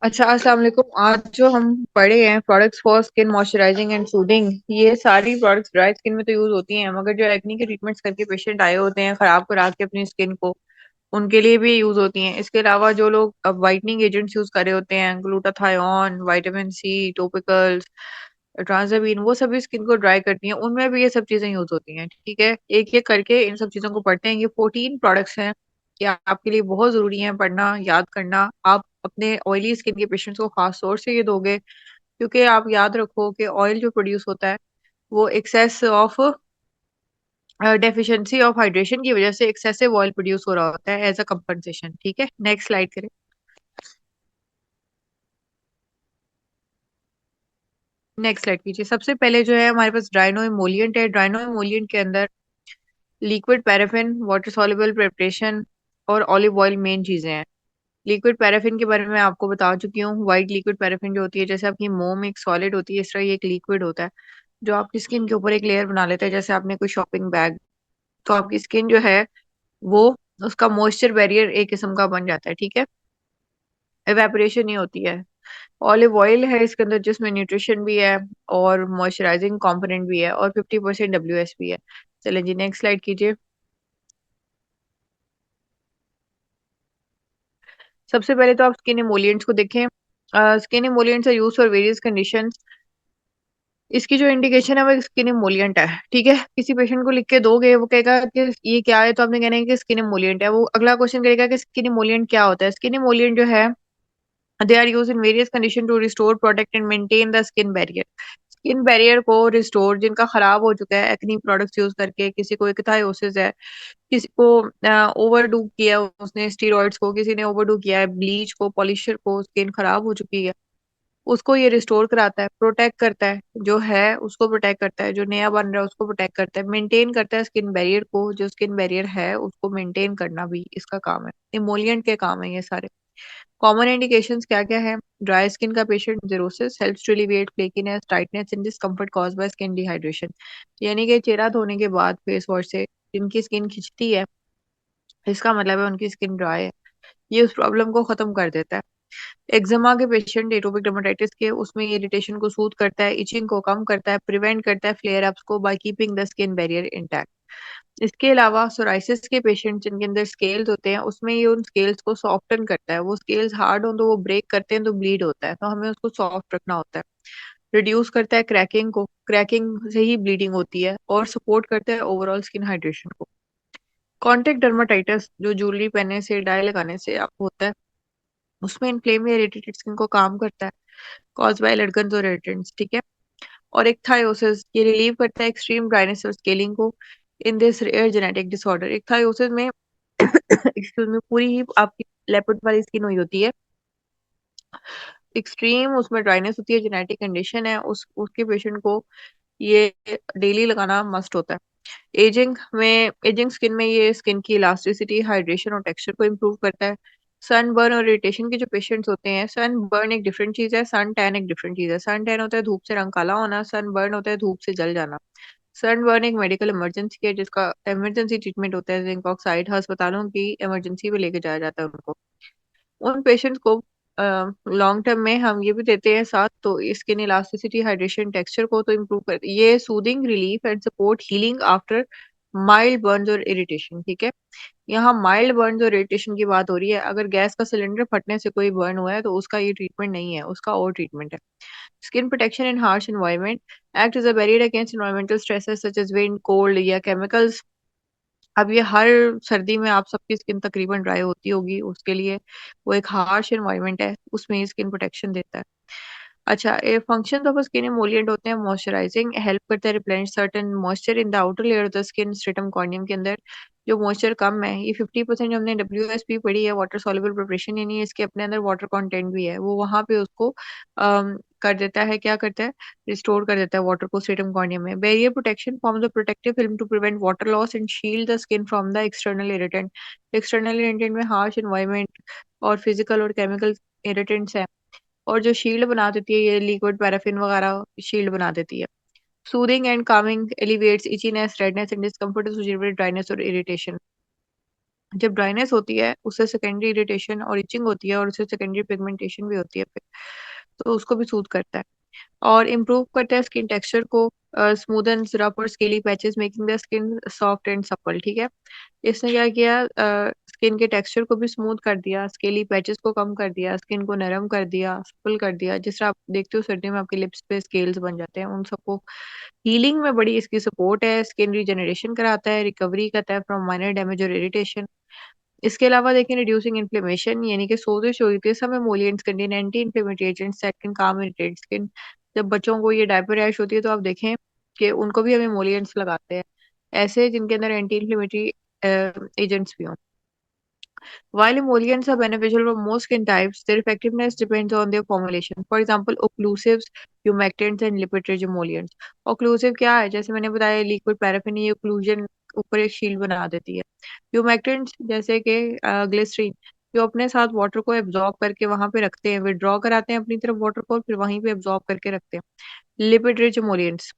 अच्छा, अस्सलाम वालेकुम। आज जो हम पढ़े हैं products for skin moisturising and soothing, ये सारी प्रोडक्ट्स ड्राई स्किन में तो यूज होती हैं, मगर जो एक्नी के ट्रीटमेंट्स करके पेशेंट आए होते हैं खराब करा के अपनी स्किन को, उनके लिए भी यूज होती हैं। इसके अलावा जो लोग अब वाइटनिंग एजेंट्स यूज कर रहे होते हैं, ग्लूटाथायोन, विटामिन सी, टॉपिकल्स, ट्रांजामीन, वो सभी स्किन को ड्राई करती हैं, उनमें भी ये सब चीजें यूज होती हैं। ठीक है, एक एक करके इन सब चीजों को पढ़ते हैं। ये 14 प्रोडक्ट्स हैं कि आपके लिए बहुत जरूरी है पढ़ना, याद करना। आप अपने ऑयली स्किन के पेशेंट्स को खास तौर से ये दोगे, क्योंकि आप याद रखो कि ऑयल जो प्रोड्यूस होता है वो excess of deficiency of hydration की वजह से एक्सेसिव ऑयल प्रोड्यूस हो रहा होता है एज अ कंपनसेशन। ठीक है, नेक्स्ट स्लाइड करें। नेक्स्ट स्लाइड कीजिए। सबसे पहले जो है हमारे पास ड्राइनो इमोलिएंट है। ड्राइनो इमोलिएंट के अंदर liquid paraffin, water soluble preparation और ऑलिव ऑयल मेन चीजें हैं। लिक्विड पैराफिन के बारे में आपको बता चुकी हूँ। व्हाइट लिक्विड पैराफिन जो होती है, जैसे आपकी मोम में एक सॉलिड होती है, इस तरह ये एक लिक्विड होता है जो आपकी स्किन के ऊपर एक लेयर बना लेता है। जैसे आपने कोई शॉपिंग बैग, तो आपकी स्किन जो है वो उसका मॉइस्चर बैरियर एक किस्म का बन जाता है। ठीक है, एवेपोरेशन नहीं होती है। ऑलिव ऑयल है इसके अंदर, जिसमें न्यूट्रिशन भी है और मॉइस्चराइजिंग कंपोनेंट भी है और 50% WS भी है। चलें जी, नेक्स्ट स्लाइड कीजिए। सबसे पहले तो आप स्किन इमोलिएंट्स को देखें। Skin emollients are use for various conditions. इसकी जो इंडिकेशन है वो स्किन इमोलिएंट है। ठीक है, किसी पेशेंट को लिख के दोगे, वो कहेगा कि ये क्या है, तो आपने कहना है कि स्किन इमोलिएंट है। वो अगला क्वेश्चन करेगा कि स्किन इमोलिएंट क्या होता है। स्किन इमोलिएंट जो है, they are use in various condition to restore, protect and maintain the skin barrier. Skin barrier को रिस्टोर, जिनका खराब हो चुका है एक्नी प्रोडक्ट्स यूज करके, किसी को इक्थायोसिस है, किसी को ओवरडू किया उसने स्टीरॉइड्स को, किसी ने ओवरडू किया है ब्लीच को, पॉलिशर को, स्किन खराब हो चुकी है, उसको ये रिस्टोर कराता है, प्रोटेक्ट करता है। जो है उसको प्रोटेक्ट करता है, जो नया बन रहा है उसको प्रोटेक्ट करता है, मेंटेन करता है स्किन बैरियर को। जो स्किन बैरियर है उसको मेंटेन करना भी इसका काम है। इमोलिएंट के काम है ये सारे। कॉमन इंडिकेशंस क्या क्या है? ड्राई स्किन का patient, xerosis helps to alleviate flakiness, tightness and discomfort caused by skin dehydration. यानी कि चेहरा धोने के बाद फेस वॉश से जिनकी स्किन खिंचती है, इसका मतलब है उनकी स्किन ड्राई है। ये उस प्रॉब्लम को खत्म कर देता है। एक्जिमा के पेशेंट, एटोपिक डर्मेटाइटिस के, उसमें ये इरिटेशन को सूद करता है, इचिंग को कम करता है, प्रिवेंट करता है फ्लेयर अप्स को by keeping the skin barrier intact. इसके अलावा सोराइसिस के पेशेंट जिनके अंदर स्केल्स होते हैं, उसमें ये उन स्केल्स को सॉफ्टन करता है। वो स्केल्स हार्ड हो तो वो ब्रेक करते हैं तो ब्लीड होता है, तो हमें उसको सॉफ्ट रखना होता है। रिड्यूस करता है क्रैकिंग को, क्रैकिंग से ही ब्लीडिंग होती है, और सपोर्ट करता है ओवरऑल स्किन हाइड्रेशन को। कॉन्टेक्ट डर्माटाइटिस जो ज्वेलरी पहनने से, डाई लगाने से आपको होता है, उसमें इन्फ्लेम या इरिटेटेड स्किन को काम करता है, कॉज बाय एलर्जेंस और इरिटेंट्स। ठीक है, और एक थायोसिस, ये रिलीव करता है एक्सट्रीम ड्राइनेस और स्केलिंग को in this rare genetic disorder. Ichthyosis में एक्सक्यूज में पूरी ही आपकी लेपर्ड वाली स्किन हुई होती है, एक्सट्रीम उसमें ड्राइनेस होती है, जेनेटिक कंडीशन है, उस उसके पेशेंट को ये डेली लगाना मस्ट होता है। एजिंग स्किन में ये स्किन की इलास्टिसिटी, हाइड्रेशन और टेक्सचर को इम्प्रूव करता है। सन बर्न और इरिटेशन के जो पेशेंट्स होते हैं, सन बर्न एक डिफरेंट चीज है, सन टैन एक डिफरेंट चीज है। सन टैन होता है धूप से रंग काला होना, सन बर्न होता है धूप से जल जाना। सन बर्न एक मेडिकल इमरजेंसी है, जिसका इमरजेंसी ट्रीटमेंट होता है, जिंक ऑक्साइड अस्पतालों की इमरजेंसी में लेके जाया जाता है उनको। उन पेशेंट्स को लॉन्ग टर्म में हम ये भी देते हैं साथ, तो स्किन इलास्टिसिटी, हाइड्रेशन, टेक्सचर को तो इम्प्रूव कर, ये soothing, relief and support healing after mild Burns और इरिटेशन। ठीक है, यहाँ माइल्ड बर्न्स और इरिटेशन की बात हो रही है। अगर गैस का सिलेंडर फटने से कोई बर्न हुआ है तो उसका ये ट्रीटमेंट नहीं है, उसका और ट्रीटमेंट है। Skin protection in harsh environment, act as a barrier against environmental stresses such as wind, cold या केमिकल्स। अब ये हर सर्दी में आप सबकी स्किन तकरीबन ड्राई होती होगी, उसके लिए वो एक हार्श एनवायरनमेंट है, उसमें ही स्किन प्रोटेक्शन देता है। अच्छा, ये फंक्शन ऑफ स्किन एमोलिएंट होते हैं। मॉइस्चराइजिंग, हेल्प करता है replenish certain moisture in the outer layer of the skin, stratum corneum के अंदर जो मॉइस्चर कम है। ये 50% जो हमने WSP पढ़ी है, वाटर सॉल्युबल प्रिपरेशन, यानी इसके अपने अंदर वाटर कंटेंट भी है, वो वहां पे उसको कर देता है, क्या करता है, रिस्टोर कर देता है वाटर को स्ट्रेटम कॉर्नियम में। Barrier protection forms a protective film to prevent water loss and shield the skin from the external irritant. External irritant में हार्श एनवायरनमेंट और फिजिकल और केमिकल इरिटेंट्स है, और जो शील्ड बना देती है ये लिक्विड पैराफिन वगैरह शील्ड बना देती है। Soothing and Kameng, elevates itchiness, redness and discomfort associated with dryness और इरिटेशन। जब ड्राइनेस होती है उससे सेकेंडरी इरिटेशन और इचिंग होती है और उससे सेकेंडरी पिगमेंटेशन भी होती है फिर, तो उसको भी सूद करता है। और इम्प्रूव करता है स्किन टेक्सचर को, स्मूदन्स रफ और scaly patches making the skin soft and supple, ठीक है। इसने क्या किया, स्किन के टेक्सचर को भी स्मूथ कर दिया, स्केली पैचेस को कम कर दिया, स्किन को नरम कर दिया, सपल कर दिया। जिस तरह आप देखते हो सर्दियों में आपके लिप्स पे स्केल्स बन जाते हैं, उन सबको हीलिंग में बड़ी इसकी सपोर्ट है। स्किन रिजेनरेशन कराता है, रिकवरी करता है फ्रॉम माइनर डैमेज और इरिटेशन। इसके अलावा देखें रिड्यूसिंग इन्फ्लेमेशन, यानी कि सोजिश हो रही थी सब emollients contain anti inflammatory agents that can काम इरिटेट स्किन। जब बच्चों को ये डायपर रैश होती है तो आप देखें कि उनको भी हम एमोलिएंट्स लगाते हैं, ऐसे जिनके अंदर एंटी इन्फ्लेमेटरी एजेंट्स भी हों। While emollients are beneficial for most skin types, their effectiveness depends on their formulation. For example, occlusives, humectants and lipid-rich emollients. Occlusive क्या है? जैसे मैंने बताया लिक्विड पैराफिन, ये occlusion ऊपर एक शील्ड बना देती है। Humectants जैसे कि ग्लिसरीन, जो अपने साथ वाटर को एब्जॉर्ब करके वहां पे रखते हैं, विड्रॉ कराते हैं अपनी तरफ वाटर को, फिर वहीं पे एब्जॉर्ब करके रखते हैं। Lipid rich emollients,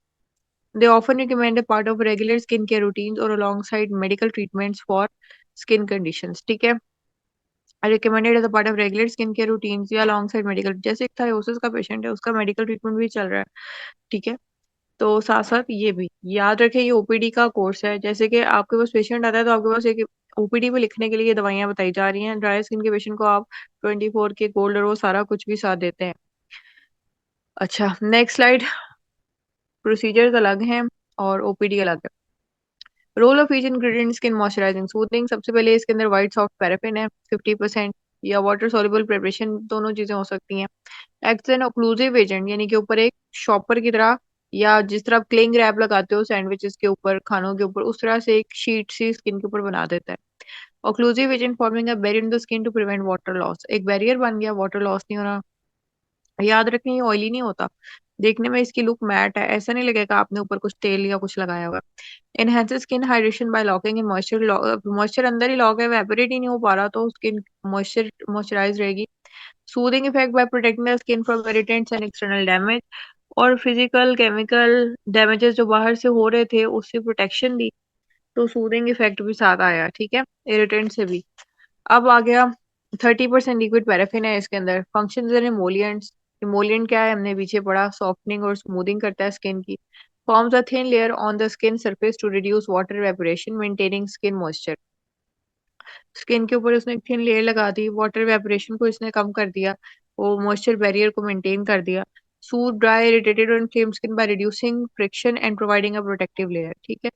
they often recommend a part of regular skincare routines or alongside medical treatments for skin conditions, ठीक है। Recommended as a part of regular skin care routines या लॉन्ग साइड मेडिकल, जैसे एक थायरोसिस का patient है उसका medical treatment भी चल रहा है, ठीक है। तो साथ साथ ये भी याद रखें ये ओपीडी का कोर्स है, जैसे कि आपके पास पेशेंट आता है तो आपके पास एक ओपीडी पे लिखने के लिए दवाइयां बताई जा रही हैं, ड्राई स्किन के पेशेंट को आप 24 के कोल्ड और वो सारा कुछ भी साथ देते हैं। अच्छा, नेक्स्ट स्लाइड। प्रोसीजर्स अलग हैं और ओपीडी अलग है। Role of each ingredient skin moisturising soothing, सबसे पहले इसके अंदर व्हाइट सॉफ्ट पैराफिन है 50%, या वाटर सॉल्युबल प्रिपरेशन, दोनों चीजें हो सकती हैं। एक्ट्स एन ऑक्लूसिव एजेंट, यानी कि ऊपर एक शॉपर की तरह, या जिस तरह आप क्लिंग रैप लगाते हो सैंडविचेस के ऊपर, खानों के ऊपर, उस तरह से एक शीट सी स्किन के ऊपर बना देता है। Occlusive agent forming a barrier in the skin to prevent water loss, एक बैरियर बन गया, वाटर लॉस नहीं होना। याद रखें ये ऑयली नहीं होता, देखने में इसकी लुक मैट है, ऐसा नहीं लगेगा आपने ऊपर कुछ तेल या कुछ लगाया हुआ। Enhances skin hydration by locking in moisture, moisture अंदर ही लॉक है, एवेपोरेट ही नहीं हो पा रहा, तो स्किन मॉइस्चराइज रहेगी। Soothing effect bye protecting the skin from irritants and external damage, और फिजिकल केमिकल डैमेजेस जो बाहर से हो रहे थे उससे प्रोटेक्शन दी, तो सूदिंग इफेक्ट भी साथ आया, ठीक है, इरिटेंट से भी। अब आ गया 30% लिक्विड पैराफिन है इसके अंदर। फंक्शंस एंड इमोलिएंट्स, इमोलिएंट क्या है हमने पीछे पढ़ा, सॉफ्टनिंग और स्मूथिंग करता है स्किन की। Forms a thin layer on the skin surface to reduce water evaporation maintaining skin moisture, skin के ऊपर उसने एक थिन लेयर लगा दी, वाटर वेपोरेशन को इसने कम कर दिया, वो मॉइस्चर बैरियर को मेंटेन कर दिया। सूद ड्राई इरिटेटेड और inflamed skin by reducing friction and providing a protective layer, ठीक है।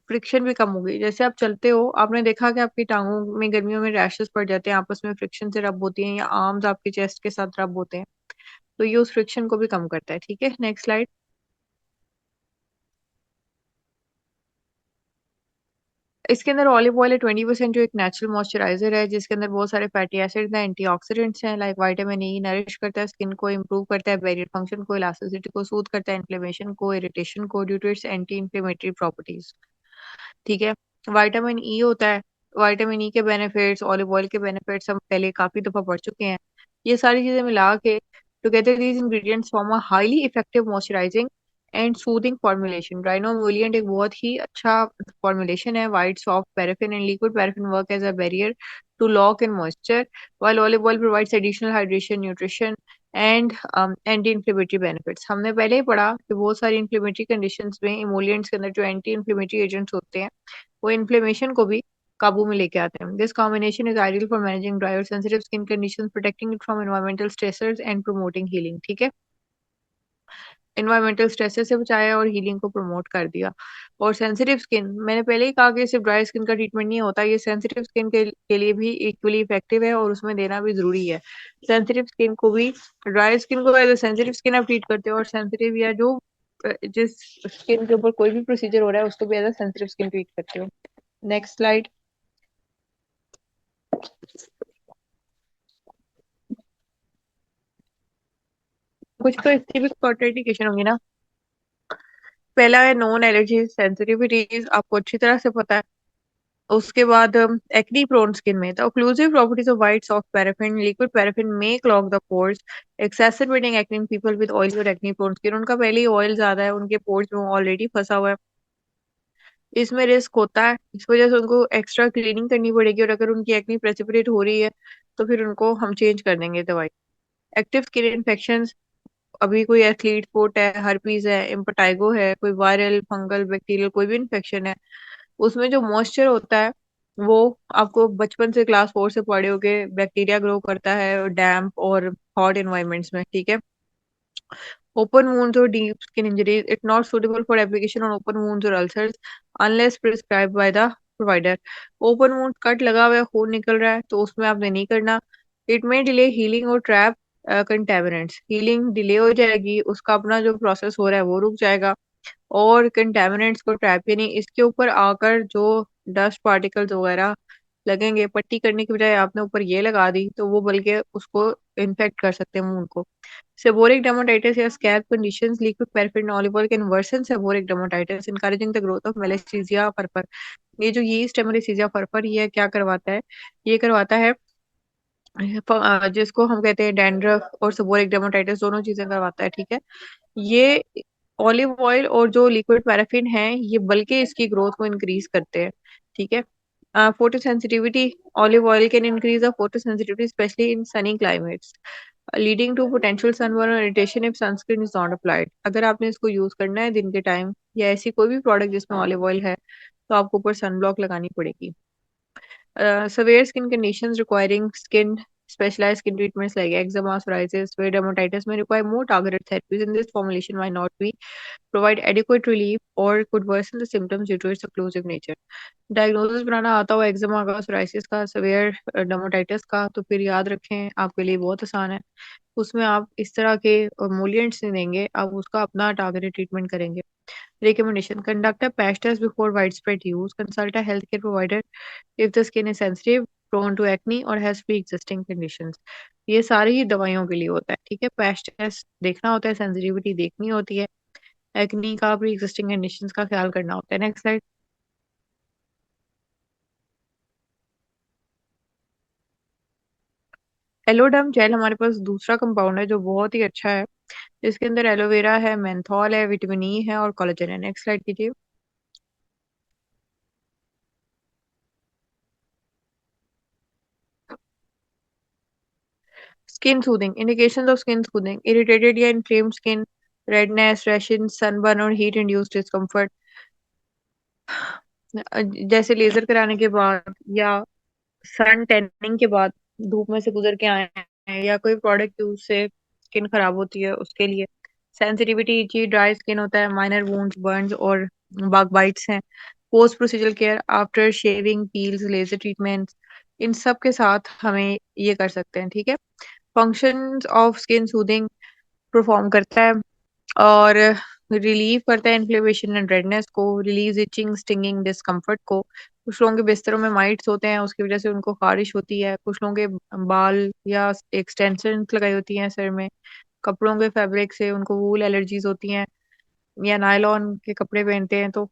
फ्रिक्शन भी कम हो गई, जैसे आप चलते हो आपने देखा कि आपकी टांगों में गर्मियों में रैशेस पड़ जाते हैं, आपस में फ्रिक्शन से रब होती हैं, या आर्म्स आपके चेस्ट के साथ रब होते हैं, तो ये उस फ्रिक्शन को भी कम करता है, ठीक है। Next slide. इसके अंदर ऑलिव ऑयल है 20%, जो एक नेचुरल मॉइस्चराइजर है जिसके अंदर बहुत सारे फैटी एसिड्स हैं, एंटीऑक्सीडेंट्स हैं, लाइक विटामिन ई, नरिश करता है स्किन को, इंप्रूव करता है बैरियर फंक्शन को, इलास्टिसिटी को, सूद करता है इन्फ्लेमेशन को, इरिटेशन को, due to its anti inflammatory properties, ठीक है। विटामिन ई होता है, विटामिन ई के बेनिफिट्स, ऑलिव ऑयल के बेनिफिट्स हम पहले काफी दफा पढ़ चुके हैं। ये सारी चीजें मिला के together these ingredients form a highly effective moisturising and soothing formulation. राइनोमोलिएंट एक बहुत ही अच्छा फॉर्मुलेशन है। White soft paraffin and liquid paraffin work as a barrier to lock in moisture, while olive oil provides additional hydration, nutrition and anti inflammatory benefits. हमने पहले ही पढ़ा कि बहुत सारी इन्फ्लेमेटरी कंडीशंस में इमोलिएंट्स के अंदर जो एंटी इन्फ्लेमेटरी एजेंट्स होते हैं वो इन्फ्लेमेशन को भी काबू में लेके आते हैं। This combination is ideal for managing dry और sensitive skin conditions, protecting it from environmental stressors and promoting healing, ठीक है। एनवायरमेंटल स्ट्रेसेस से बचाया और हीलिंग को प्रमोट कर दिया। और सेंसिटिव स्किन, मैंने पहले ही कहा कि सिर्फ ड्राई स्किन का ट्रीटमेंट नहीं होता, ये सेंसिटिव स्किन के लिए भी इक्वली इफेक्टिव है और उसमें देना भी जरूरी है। सेंसिटिव स्किन को भी, ड्राई स्किन को एज सेंसिटिव स्किन आप ट्रीट करते हो, और सेंसिटिव या जो जिस स्किन के ऊपर कोई भी प्रोसीजर हो रहा है उसको भी एज सेंसिटिव स्किन ट्रीट करते हो। Next slide. कुछ तो इसकी भी कॉन्ट्रेडिकेशन होंगी ना। पहला है नॉन एलर्जी सेंसिटिविटीज, आपको अच्छी तरह से पता है। उसके बाद एक्नी प्रोन स्किन में the occlusive properties of white soft paraffin, liquid paraffin may clog the pores exacerbating acne in people with oily और एक्नी प्रोन स्किन, उनका पहले ही ऑयल ज्यादा है, उनके पोर्स में ऑलरेडी फंसा हुआ है, इसमें रिस्क होता है, इस वजह से उनको एक्स्ट्रा क्लीनिंग करनी पड़ेगी और अगर उनकी एक्ने प्रेसिपिटेट हो रही है तो फिर उनको हम चेंज कर देंगे दवाई। एक्टिव स्किन इन्फेक्शंस, अभी कोई एथलीट फुट है, हर्पीज है, इम्पटाइगो है, कोई वायरल फंगल बैक्टीरियल कोई भी इन्फेक्शन है, उसमें जो मॉइस्चर होता है वो आपको बचपन से क्लास 4 से पढ़े होगे, बैक्टीरिया ग्रो करता है डैम्प और हॉट एनवायरनमेंट्स में, ठीक है। Open wounds or deep skin injuries, it's not suitable for application on open wounds or ulcers unless prescribed by the provider. Open wound cut लगा हुआ है, खून निकल रहा है तो उसमें आपने नहीं करना। It may delay healing और trap contaminants. Healing डिले हो जाएगी, उसका अपना जो प्रोसेस हो रहा है वो रुक जाएगा और कंटेमिनेंट्स को ट्रैप ही नहीं, इसके ऊपर आकर जो डस्ट पार्टिकल्स वगैरह लगेंगे, पट्टी करने की बजाय आपने ऊपर ये लगा दी तो वो बल्कि उसको इन्फेक्ट कर सकते हैं वुंड को। Seborrheic dermatitis या scalp conditions, liquid paraffin olive oil can worsen seborrheic dermatitis, encouraging the growth of Malassezia furfur. ये जो yeast है Malassezia furfur, ये क्या करवाता है? ये करवाता है जिसको हम कहते हैं डैंड्रफ और सेबोरिक dermatitis, दोनों चीजें करवाता है, ठीक है। ये ऑलिव ऑयल और जो लिक्विड पैराफिन है ये बल्कि इसकी ग्रोथ को इंक्रीज करते हैं, ठीक है। Photo sensitivity, olive oil can increase the photo sensitivity especially in sunny climates leading to potential sunburn और irritation if sunscreen is not applied. अगर आपने इसको यूज करना है दिन के टाइम या ऐसी कोई भी प्रोडक्ट जिसमें ऑलिव ऑयल है तो आपको ऊपर सन ब्लॉक लगानी पड़ेगी। Severe skin conditions requiring skin specialized skin treatments like eczema, psoriasis, where dermatitis may require more targeted therapies. In this formulation might not be provide adequate relief or could worsen the symptoms due to its occlusive nature. Diagnosis बनाना आता हो eczema का, psoriasis का, saviour dermatitis का, तो फिर याद रखें आपके लिए बहुत आसान है। उसमें आप इस तरह के मोलिएंट्स नहीं देंगे, आप उसका अपना टारगेटेड ट्रीटमेंट करेंगे। Recommendation: conduct a patch test before widespread use. Consult a healthcare provider if the skin is sensitive, prone to acne or has pre-existing conditions. ये सारी ही दवाइयों के लिए होता है, ठीक है। पैच टेस्ट देखना होता है, सेंसिटिविटी देखनी होती है, एक्नी का प्री एग्जिस्टिंग कंडीशंस का ख्याल करना होता है। Next slide. एलोडर्म जेल हमारे पास दूसरा कंपाउंड है जो बहुत ही अच्छा है, जिसके अंदर एलोवेरा है, मेंथॉल है, विटामिन ई है और कोलेजन है। नेक्स्ट स्लाइड कीजिए। Skin soothing, indications of skin soothing: irritated या inflamed skin, redness, rashes, sunburn और हीट इंड्यूस्ड डिस्कम्फर्ट, जैसे लेजर कराने के बाद या सन टैनिंग के बाद, धूप में से गुजर के आए हैं या कोई प्रोडक्ट यूज से स्किन खराब होती है उसके लिए। सेंसिटिविटी, इची ड्राई स्किन होता है, माइनर वुंड्स, बर्न्स और बग बाइट्स हैं। Post procedure care, after shaving, peels, laser treatments, इन सब के साथ हमें ये कर सकते हैं, ठीक है। Functions of skin soothing perform करता है और रिलीव करता है इन्फ्लेमेशन एंड रेडनेस को, रिलीज इचिंग, स्टिंगिंग, डिस्कम्फर्ट को। कुछ लोगों के बिस्तरों में माइट्स होते हैं, उसकी वजह से उनको खारिश होती है। कुछ लोगों के बाल या एक्सटेंशन लगाई होती हैं सर में, कपड़ों के फैब्रिक से उनको वूल एलर्जीज होती हैं या नायलॉन के कपड़े पहनते हैं तो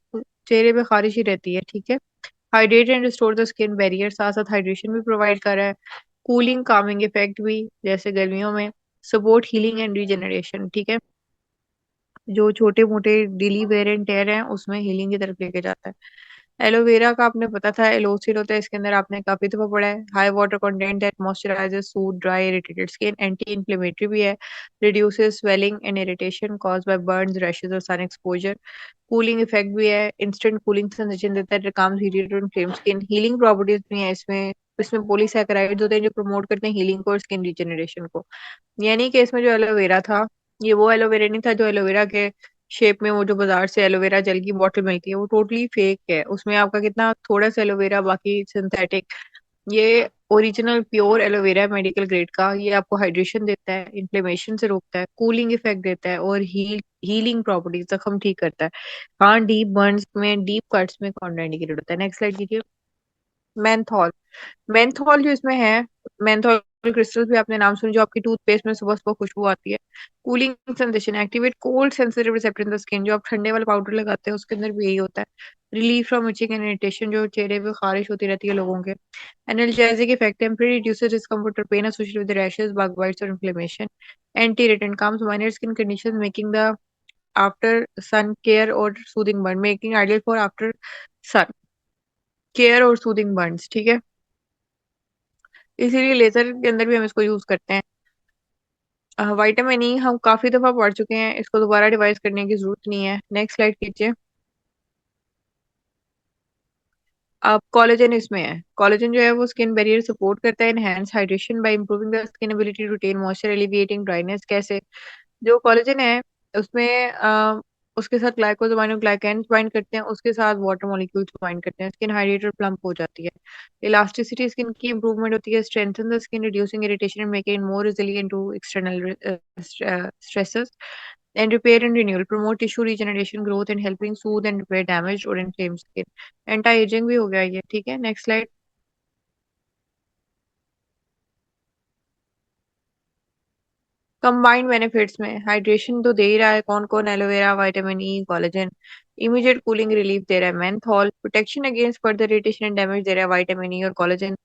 चेहरे पे खारिश ही रहती है, ठीक है। Hydrate and restore the skin barrier, साथ साथ हाइड्रेशन भी प्रोवाइड कर रहा है, कूलिंग कामिंग इफेक्ट भी जैसे गर्मियों में, सपोर्ट हीलिंग एंड रीजनरेशन, ठीक है। जो छोटे मोटे डेली वेयर एंड टेयर हैं उसमें हीलिंग की तरफ लेके जाता है। एलोवेरा का आपने पता था एलोसिल होता है, इसके अंदर आपने काफी दफा पढ़ा है। High water content that moisturises soothe dry irritated skin, anti inflammatory भी है, reduces swelling and irritation caused by burns, rashes और सन एक्सपोजर, कूलिंग इफेक्ट भी है, इंस्टेंट कूलिंग सेंसेशन देता है, calms heated and inflamed skin, healing properties भी है इसमें। इसमें पॉलीसैकेराइड्स होते हैं जो प्रमोट करते हैं हीलिंग को और स्किन रिजेनरेशन को। यानी कि इसमें जो एलोवेरा था ये वो एलोवेरा नहीं था जो एलोवेरा के शेप में वो जो बाजार से एलोवेरा जेल की बोतल मिलती है वो टोटली फेक है, उसमें आपका कितना थोड़ा सा एलोवेरा बाकी सिंथेटिक। ये original pure aloe vera medical grade का, ये आपको हाइड्रेशन देता है, इन्फ्लेमेशन से रोकता है, कूलिंग इफेक्ट देता है और हीलिंग प्रॉपर्टीज जख्म ठीक करता है। हाँ, डीप बर्न्स में, डीप कट्स में कॉन्ट्राइंडिकेटेड होता है। नेक्स्ट स्लाइड कीजिए। मेंथॉल, मेंथॉल जो इसमें है, मेंथॉल क्रिस्टल्स भी आपने नाम सुनी, जो आपकी टूथपेस्ट में सुबह सुबह खुशबू आती है। Cooling sensation, activate cold sensitive receptor in the skin, जो आप ठंडे वाला पाउडर लगाते हैं उसके अंदर भी यही होता है। Relief from itching and irritation, जो चेहरे पे खारिश होती रहती है लोगों के। Analgesic effect, temporary reduces discomfort और pain associated with rashes, bug bites और inflammation. Anti irritant, calms minor skin conditions, making the after sun care और soothing burn, making ideal for after sun care और soothing burns, ठीक है। इसीलिए laser के अंदर भी हम इसको यूज करते हैं। विटामिन ई हम काफी दफा पढ़ चुके हैं, इसको दोबारा डिवाइस करने की जरूरत नहीं है। नेक्स्ट स्लाइड कीजिए। अब कोलेजन इसमें है। कोलेजन जो है वो स्किन बैरियर सपोर्ट करता है, enhance hydration by improving the skin ability to retain moisture, alleviating dryness. कैसे? जो कोलेजन है उसमें उसके साथ ग्लाइकोजामाइन और ग्लाइकेन्स बाइंड करते हैं, उसके साथ वाटर मॉलिक्यूल्स बाइंड करते हैं, स्किन हाइड्रेटेड और प्लम्प हो जाती है। इलास्टिसिटी स्किन की इंप्रूवमेंट होती है, strengthen the skin reducing irritation and making it more resilient to external stresses, and repair and renewal, promote tissue regeneration, growth and helping soothe and repair damaged or inflamed skin। Anti aging भी हो गया ये, ठीक है। Next slide. Combined benefits में hydration तो दे ही रहा है, कौन कौन? Aloe vera, vitamin E, collagen. Immediate cooling relief दे रहा है menthol, protection against further irritation and damage दे रहा है विटामिन ई और collagen,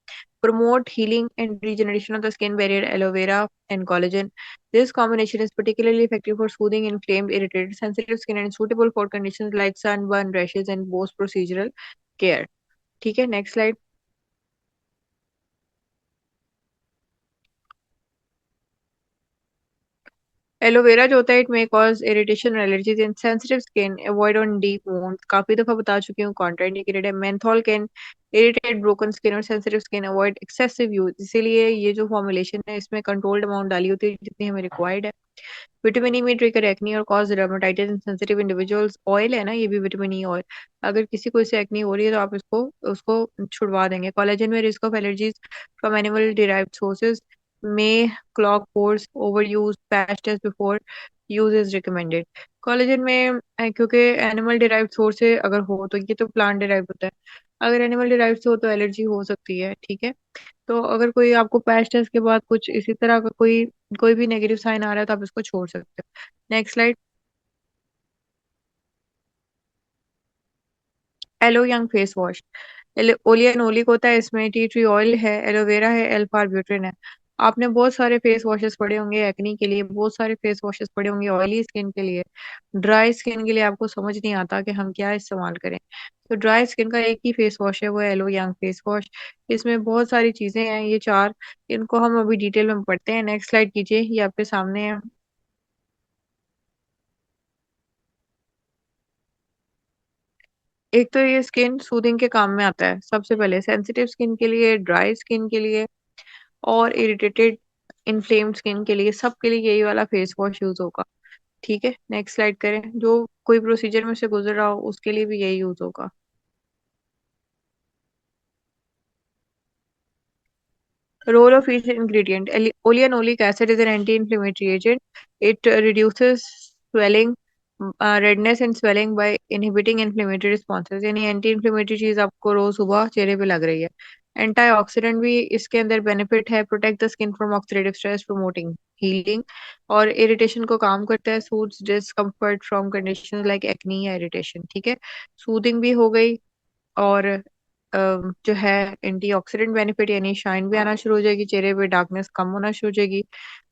promote healing and regeneration of the skin barrier, aloe vera and collagen. This combination is particularly effective for soothing inflamed, irritated, sensitive skin and suitable for conditions like sunburn, rashes and post procedural care। ठीक है, next slide. Aloe vera जो होता है it may cause irritation और allergies in sensitive skin, avoid on deep wounds, काफी दफा बता चुकी हूँ, कॉन्ट्राइंडिकेटेड है। Menthol can irritate broken skin और sensitive skin, avoid excessive use, इसीलिए ये जो फॉर्मुलेशन है इसमें कंट्रोल्ड अमाउंट डाली होती है जितनी हमें रिक्वायर्ड है। विटामिन ई में ट्रिगर एक्नी और कॉज डर्मेटाइटिस इन सेंसिटिव इंडिविजुअल्स। ऑयल है ना ये भी विटामिन ई ऑयल, अगर किसी को इससे एक्नी हो रही है तो आप इसको उसको छुड़वा देंगे। कोलेजन में risk of allergies from animal derived sources may clog pores, over use, patch test before use is recommended. Collagen में क्योंकि एनिमल डिराइव्ड सोर्स से अगर हो तो ये तो प्लांट डिराइव होता है, अगर एनिमल डिराइव्ड से हो तो एलर्जी हो सकती है, ठीक है। तो अगर कोई आपको पैच टेस्ट के बाद कुछ इसी तरह का कोई कोई भी नेगेटिव साइन आ रहा है तो आप इसको छोड़ सकते हो। Next slide. Aloe young face wash. ओलियन ओलिक होता है, इसमें टी ट्री ऑयल है, एलोवेरा है, एल्फा ब्यूटिन है। आपने बहुत सारे फेस वॉशेस पड़े होंगे एक्नी के लिए, बहुत सारे फेस वॉशेस पड़े होंगे ऑयली स्किन के लिए, ड्राई स्किन के लिए आपको समझ नहीं आता कि हम क्या इस्तेमाल करें। तो ड्राई स्किन का एक ही फेस वॉश है, वो एलो यंग फेस वॉश। इसमें बहुत सारी चीजें हैं, ये चार, इनको हम अभी डिटेल में पढ़ते हैं। नेक्स्ट स्लाइड कीजिए, ये आपके सामने है। एक तो ये स्किन सूदिंग के काम में आता है, सबसे पहले सेंसिटिव स्किन के लिए, ड्राई स्किन के लिए और इरिटेटेड इन्फ्लेम्ड स्किन के लिए, सबके लिए यही वाला फेस वॉश यूज होगा, ठीक है। नेक्स्ट स्लाइड करें। जो कोई प्रोसीजर में से गुजर रहा हो उसके लिए भी यही यूज होगा। Role of each ingredient. Olean oleic acid is an anti-inflammatory agent. It reduces swelling, redness and swelling by inhibiting inflammatory responses। यानी एंटी इन्फ्लेमेटरी चीज आपको रोज सुबह चेहरे पे लग रही है। एंटीऑक्सीडेंट भी इसके अंदर बेनिफिट है, protect the skin from oxidative stress, promoting healing, और इरिटेशन को काम करता है, suits discomfort from conditions like acne या इरिटेशन, ठीक है। सूदिंग भी हो गई, और जो है एंटीऑक्सीडेंट बेनिफिट, यानी शाइन भी आना शुरू हो जाएगी चेहरे पे, डार्कनेस कम होना शुरू हो जाएगी,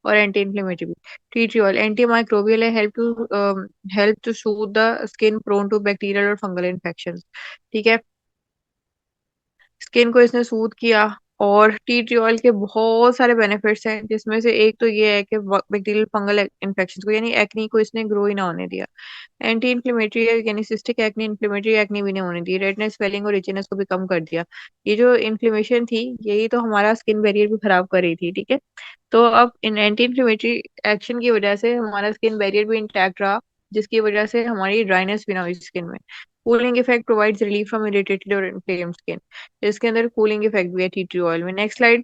और एंटी इन्फ्लेमेटरी भी। Tea tree oil anti microbial है, help to soothe the skin prone to bacterial और फंगल इन्फेक्शन, ठीक है। स्किन को इसने सूद किया। और टी ट्री ऑयल के बहुत सारे बेनिफिट्स हैं, जिसमें से एक तो ये है कि बैक्टीरियल फंगल इन्फेक्शन को यानी एक्नी को इसने ग्रो ही ना होने दिया। एंटी इन्फ्लेमेटरी है, यानी सिस्टिक एक्नी, इन्फ्लेमेटरी एक्नी भी नहीं होने दी, रेडनेस, स्वेलिंग और इचनेस को भी कम कर दिया। ये जो इन्फ्लेमेशन थी यही तो हमारा स्किन बैरियर भी खराब कर रही थी, ठीक है। तो अब इन एंटी इन्फ्लेमेटरी एक्शन की वजह से हमारा स्किन बैरियर भी इंटैक्ट रहा, जिसकी वजह से हमारी ड्राइनेस भी ना हुई स्किन में। Cooling effect provides relief from irritated और इन्फ्लेम्ड स्किन, इसके अंदर कूलिंग इफेक्ट भी है टी ट्री ऑयल में। Next slide.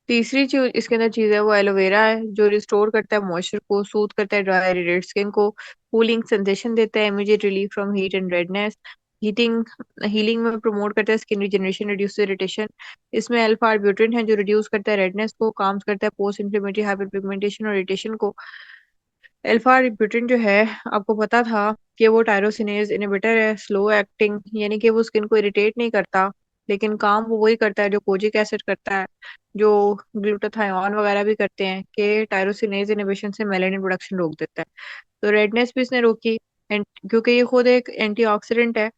तीसरी चीज इसके अंदर चीज है वो एलोवेरा है, जो रिस्टोर करता है मॉइस्चर को, सूथ करता है ड्राई इरिटेट स्किन को, कूलिंग सेंसेशन देता है, immediate relief from heat and redness, heating healing में प्रमोट करता है स्किन रिजनरेशन, रिड्यूस इरिटेशन। इसमें अल्फा आर्ब्यूटिन है जो रिड्यूस करता है रेडनेस को, काम करता है पोस्ट इन्फ्लेमेटरी हाइपर पिगमेंटेशन और इरिटेशन को। अल्फा आर्ब्यूटिन जो है, आपको पता था कि वो टायरोसिनेज इनहिबिटर है, स्लो एक्टिंग, यानी कि वो स्किन को इरिटेट नहीं करता, लेकिन काम वो वही करता है जो कोजिक एसिड करता है, जो ग्लूटाथायोन वगैरह भी करते हैं, कि टायरोसिनेज इनहिबिशन से मेलानिन प्रोडक्शन रोक देता है। तो रेडनेस भी इसने रोकी, एंड क्योंकि ये खुद एक एंटीऑक्सीडेंट है।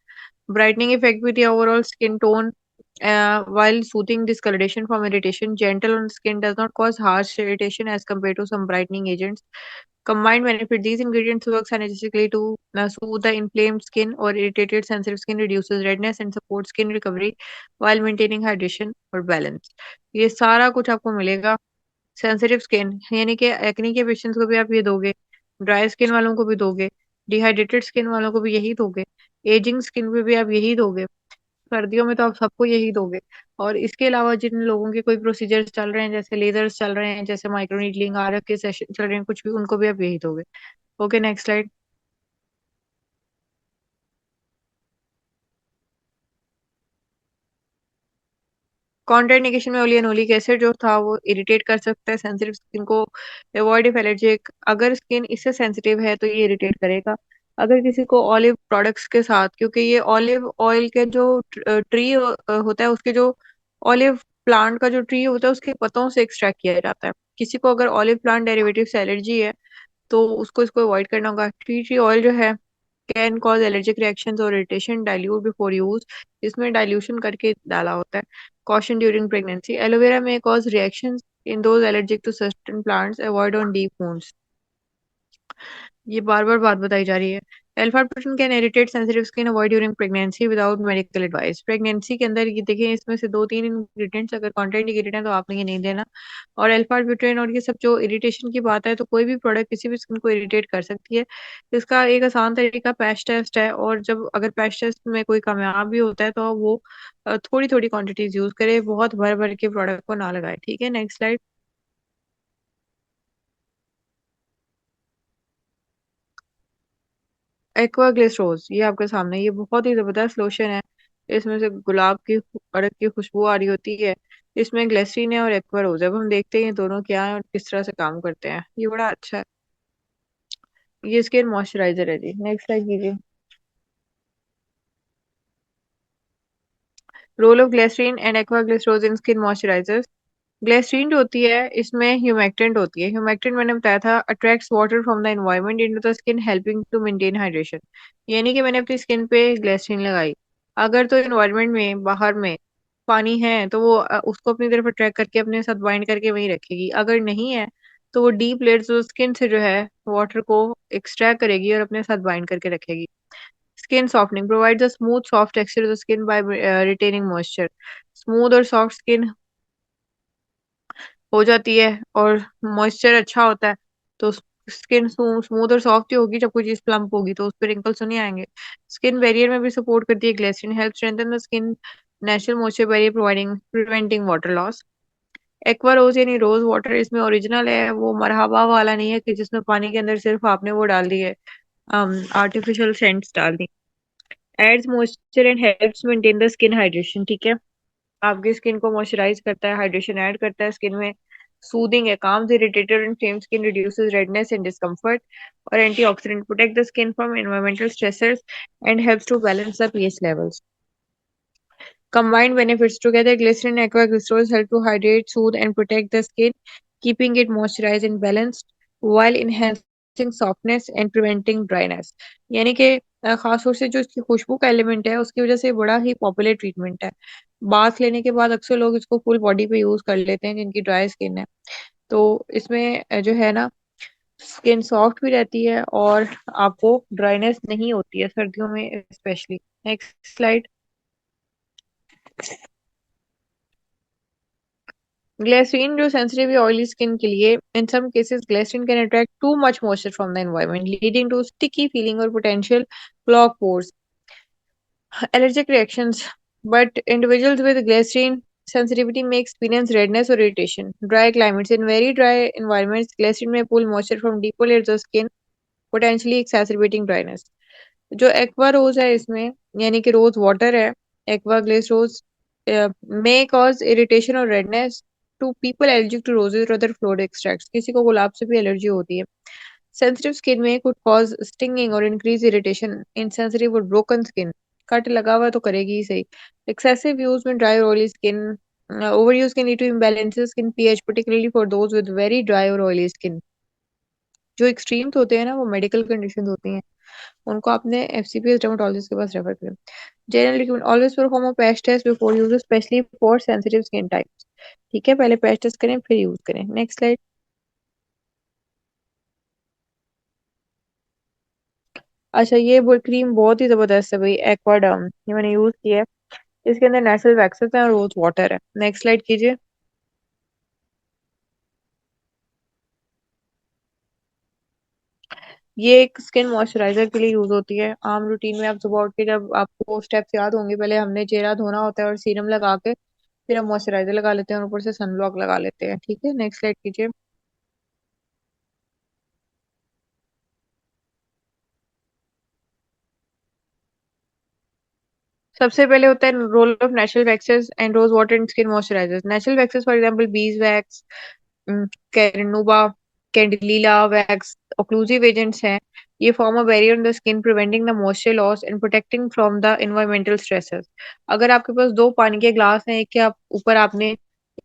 ब्राइटनिंग इफेक्ट भी दिया, overall skin tone while soothing discoloration from irritation, gentle on skin, does not cause harsh irritation as compared to some brightening agents. Combined benefit, these ingredients work synergistically to soothe the inflamed skin or irritated sensitive skin, reduces redness and supports skin recovery while maintaining hydration और balance. ये सारा कुछ आपको मिलेगा sensitive skin, यानी कि acne के patients को भी आप ये दोगे, ड्राई स्किन वालों को भी दोगे, डिहाइड्रेटेड स्किन वालों को भी यही दोगे, एजिंग स्किन पे भी आप यही दोगे, सर्दियों में तो आप सबको यही दोगे। और इसके अलावा जिन लोगों के कोई प्रोसीजर्स चल रहे हैं, जैसे लेजर्स चल रहे हैं, जैसे माइक्रोनीडलिंग आरएफ के सेशन चल रहे हैं, कुछ भी, उनको भी आप यही दोगे। Okay, next slide. कॉन्ट्राइंडिकेशन में ओलियनोलिक एसिड जो था वो इरिटेट कर सकता है सेंसिटिव स्किन को। अवॉइड इफ एलर्जिक, अगर स्किन इससे सेंसिटिव है तो ये इरिटेट करेगा। अगर किसी को ऑलिव प्रोडक्ट्स के साथ, क्योंकि ये ऑलिव ऑयल के जो ट्री होता है, उसके जो ऑलिव प्लांट का जो ट्री होता है उसके पत्तों से एक्सट्रैक्ट किया जाता है। किसी को अगर ऑलिव प्लांट डेरिवेटिव से एलर्जी है तो उसको इसको अवॉइड करना होगा। टी ट्री ऑयल जो है कैन कॉज एलर्जिक रिएक्शंस और इरिटेशन, डाइल्यूट बिफोर यूज, इसमें डाइल्यूशन करके डाला होता है। Caution during pregnancy, aloe vera may cause reactions in those allergic to certain plants, avoid on deep wounds. ये बार बार बात बताई जा रही है। Alpha protein can irritate sensitive skin, avoid during pregnancy without medical advice. Pregnancy के अंदर ये देखिए, इसमें से दो तीन इंग्रेडिएंट्स अगर कॉन्ट्राइंडिकेटेड हैं तो आपने ये नहीं देना। और अल्फा ब्यूटेन और ये सब जो इरिटेशन की बात है, तो कोई भी प्रोडक्ट किसी भी स्किन को इरिटेट कर सकती है। इसका एक आसान तरीका पैच टेस्ट है, और जब अगर पैच टेस्ट में कोई कामयाब भी होता है तो वो थोड़ी थोड़ी क्वांटिटीज यूज करे, बहुत भर भर के प्रोडक्ट को ना लगाए। ठीक है, नेक्स्ट स्लाइड। एक्वा ग्लिसरोज, ये आपके सामने, ये बहुत ही जबरदस्त लोशन है। इसमें से गुलाब की अड़क की खुशबू आ रही होती है। इसमें ग्लिसरीन है और एक्वा रोज है। अब हम देखते हैं ये दोनों क्या है और किस तरह से काम करते हैं। ये बड़ा अच्छा है। ये स्किन मॉइस्चराइजर है जी। नेक्स्ट स्लाइड कीजिए। Role of glycerine and aqua glycerose in skin moisturiser. Glycerine जो होती है इसमें ह्यूमेक्टेंट होती है। ह्यूमेक्टेंट मैंने बताया था attracts water from the environment into the skin, helping to maintain hydration. यानी कि मैंने अपनी स्किन पे ग्लिसरीन लगाई, अगर तो एनवायरनमेंट में बाहर में पानी है तो वो उसको अपनी तरफ अट्रैक्ट करके अपने साथ बाइंड करके वहीं रखेगी। अगर नहीं है तो वो डीप लेयर्स स्किन से जो है वाटर को एक्सट्रैक्ट करेगी और अपने साथ बाइंड करके रखेगी। Skin softening provides a smooth soft texture to the skin by retaining moisture. Smooth और सॉफ्ट स्किन हो जाती है और मॉइस्चर अच्छा होता है, तो स्किन स्मूथ और सॉफ्ट ही होगी। जब कोई चीज प्लम्प होगी तो उस पर रिंकल्स तो नहीं आएंगे। स्किन बैरियर में भी सपोर्ट करती है glycerine, help strengthen the skin natural moisture barrier providing preventing water loss. Aqua rose यानी रोज वाटर, इसमें ओरिजिनल है, वो मरहबा वाला नहीं है कि जिसमें पानी के अंदर सिर्फ आपने वो डाल दी है, आर्टिफिशियल सेंट्स डाल दी। Adds moisture and helps maintain the skin hydration. ठीक है, आपकी स्किन को मॉइस्चराइज करता है, हाइड्रेशन ऐड करता है स्किन में, सूदिंग है, calms irritated and inflamed skin, reduces redness and discomfort, और antioxidant protect the skin from environmental stressors and helps to balance the pH levels. Combined benefits together, glycerin and aqua glycerols help to hydrate, soothe, and protect the skin, keeping it moisturized and balanced while enhancing softness and preventing dryness. यानी कि खास तौर से जो इसकी खुशबू का element है उसकी वजह से बड़ा ही पॉपुलर ट्रीटमेंट है। बाथ लेने के बाद अक्सर लोग इसको फुल बॉडी पे यूज कर लेते हैं जिनकी ड्राई स्किन है। तो इसमें जो है ना, स्किन सॉफ्ट भी रहती है और आपको ड्राइनेस नहीं होती है सर्दियों में स्पेशली। Next slide. ग्लिसरीन जो सेंसिटिव या ऑयली स्किन के लिए, in some cases glycerine can attract too much moisture from the environment leading to sticky feeling और potential clog pores. Allergic reactions, but individuals with glycerin sensitivity may experience redness or irritation. Dry climates, in very dry environments, glycerin may pull moisture from deeper layers of skin, potentially exacerbating dryness. जो aqua rose है इसमें, यानी कि rose water है, aqua glace rose may cause irritation और redness to people allergic to roses और other floral extracts. किसी को गुलाब से भी एलर्जी होती है। सेंसिटिव स्किन में कुड कॉज स्टिंगिंग और इंक्रीज इरिटेशन इन सेंसिटिव और ब्रोकन स्किन। कट लगा हुआ है तो करेगी ही सही। एक्सेसिव यूज में ड्राई और oily skin, over use can lead to imbalances in pH particularly for those with very dry और ऑयली स्किन। जो एक्सट्रीम्स होते हैं ना वो मेडिकल कंडीशन होती हैं, उनको आपने एफसीपीएस डर्मेटोलॉजिस्ट के पास रेफर करें। Generally recommend always perform a patch test before use, specially for sensitive skin types. ठीक है, पहले पैच टेस्ट करें फिर यूज करें। Next slide. अच्छा, ये क्रीम बहुत ही जबरदस्त है भाई, एक्वाडर्म, ये मैंने यूज किया है। इसके अंदर नेचुरल वैक्सेस हैं और रोज वाटर है। नेक्स्ट स्लाइड कीजिए। ये एक स्किन मॉइस्चराइजर के लिए यूज होती है। आम रूटीन में आप सुबह उठ के, जब आपको स्टेप्स याद होंगे, पहले हमने चेहरा धोना होता है और सीरम लगा के फिर हम मॉइस्चराइजर लगा लेते हैं और ऊपर से सनब्लॉक लगा लेते हैं। ठीक है, नेक्स्ट स्लाइड कीजिए। सबसे पहले होता है role of natural waxes and rose water and skin moisturisers. Natural waxes for example beeswax, carnauba, candelilla wax occlusive agents हैं। ये form a barrier in the skin, preventing the moisture loss and protecting from the environmental stresses. अगर आपके पास दो पानी के glass हैं, एक के आप ऊपर आपने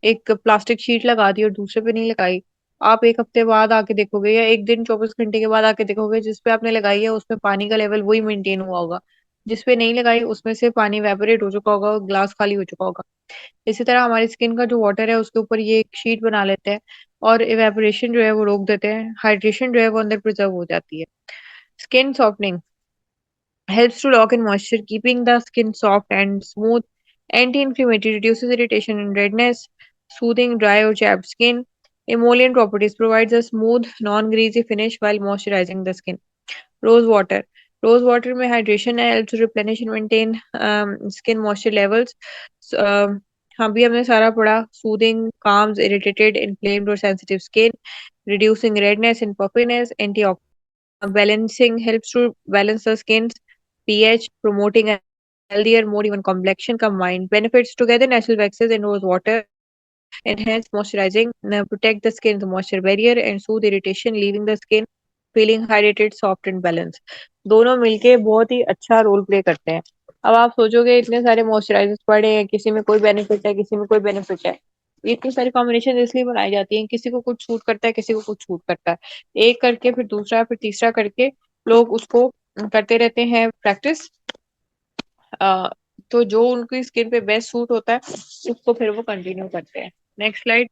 एक प्लास्टिक शीट लगा दी और दूसरे पे नहीं लगाई, आप एक हफ्ते बाद आके देखोगे या एक दिन 24 घंटे के बाद आके देखोगे, जिसपे आपने लगाई है उसमें पानी का लेवल वही मेंटेन हुआ होगा, जिसपे नहीं लगाई उसमें से पानी वेपोरेट हो चुका होगा और ग्लास खाली हो चुका होगा। इसी तरह हमारी स्किन का जो वाटर है उसके ऊपर ये एक शीट बना लेते हैं और इवेपोरेशन जो है वो रोक देते हैं, हाइड्रेशन जो है वो अंदर प्रिजर्व हो जाती है। Skin softening helps to lock in moisture, keeping the skin soft and smooth. Anti-inflammatory reduces irritation and redness, soothing dry or chapped skin. Emollient properties provides a smooth, non-greasy finish while moisturizing the skin. Rose water, rose water में hydration है, help to replenish and maintain skin moisture levels. हाँ भी हमने सारा पढ़ा। Soothing calms irritated inflamed और sensitive skin, reducing redness and puffiness, anti balancing helps to balance the skin's pH, promoting a healthier, more even complexion combined. Benefits together, natural waxes and rose water enhance moisturizing, protect the skin's moisture barrier and soothe irritation, leaving the skin feeling hydrated, soft and balanced. दोनों मिलके बहुत ही अच्छा role play करते हैं। अब आप सोचोगे इतने सारे मॉइस्चराइजर्स पड़े हैं, किसी में कोई बेनिफिट है किसी में कोई बेनिफिट है। ये इतनी सारी कॉम्बिनेशन इसलिए बनाई जाती हैं, किसी को कुछ सूट करता है किसी को कुछ सूट करता है। एक करके फिर दूसरा फिर तीसरा करके लोग उसको करते रहते हैं प्रैक्टिस। तो जो उनकी स्किन पे बेस्ट सूट होता है उसको फिर वो कंटिन्यू करते हैं। Next slide.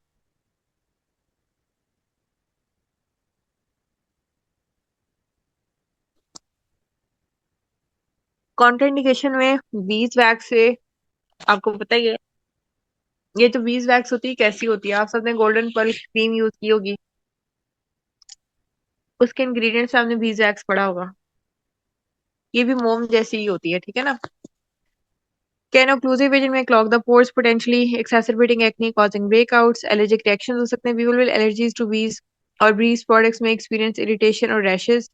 कॉन्ट्राइंडिकेशन में बीज वैक्स से आपको पता ही है। ये जो बीज वैक्स होती है कैसी होती है, आप सबने गोल्डन पर्ल क्रीम यूज की होगी, उसके इंग्रेडिएंट्स आपने बीज वैक्स पढ़ा होगा। ये भी मोम जैसी ही होती है, ठीक है ना। Can occlusive agent may clog the pores, potentially exacerbating acne, causing breakouts, allergic reactions हो सकते हैं, people with allergies to bees और breeze products may experience irritation और rashes.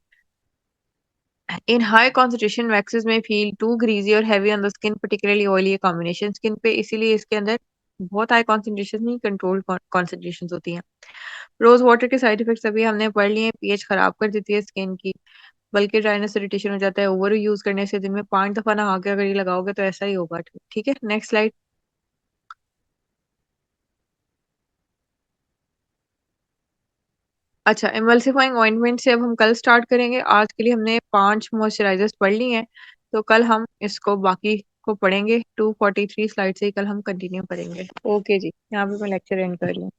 In high concentration, waxes may feel too greasy or heavy on the skin, particularly oily combination skin पे, इसीलिए इसके अंदर बहुत हाई कॉन्सेंट्रेशन नहीं, कंट्रोल कॉन्सेंट्रेशन होती हैं। रोज वाटर के साइड इफेक्ट्स अभी हमने पढ़ लिए हैं। पीएच खराब कर देती है स्किन की, बल्कि ड्राइनेस इरिटेशन हो जाता है। ओवर यूज करने से दिन में 5 दफा नहा के अगर ये लगाओगे तो ऐसा ही होगा। ठीक है, नेक्स्ट स्लाइड। अच्छा, एमल्सिफाइंग ऑइंटमेंट से अब हम कल स्टार्ट करेंगे। आज के लिए हमने 5 मॉइस्चराइजर्स पढ़ लिए हैं, तो कल हम इसको बाकी को पढ़ेंगे। 243 स्लाइड से ही कल हम कंटिन्यू करेंगे। ओके जी, यहाँ पे मैं लेक्चर एंड कर रही हूँ।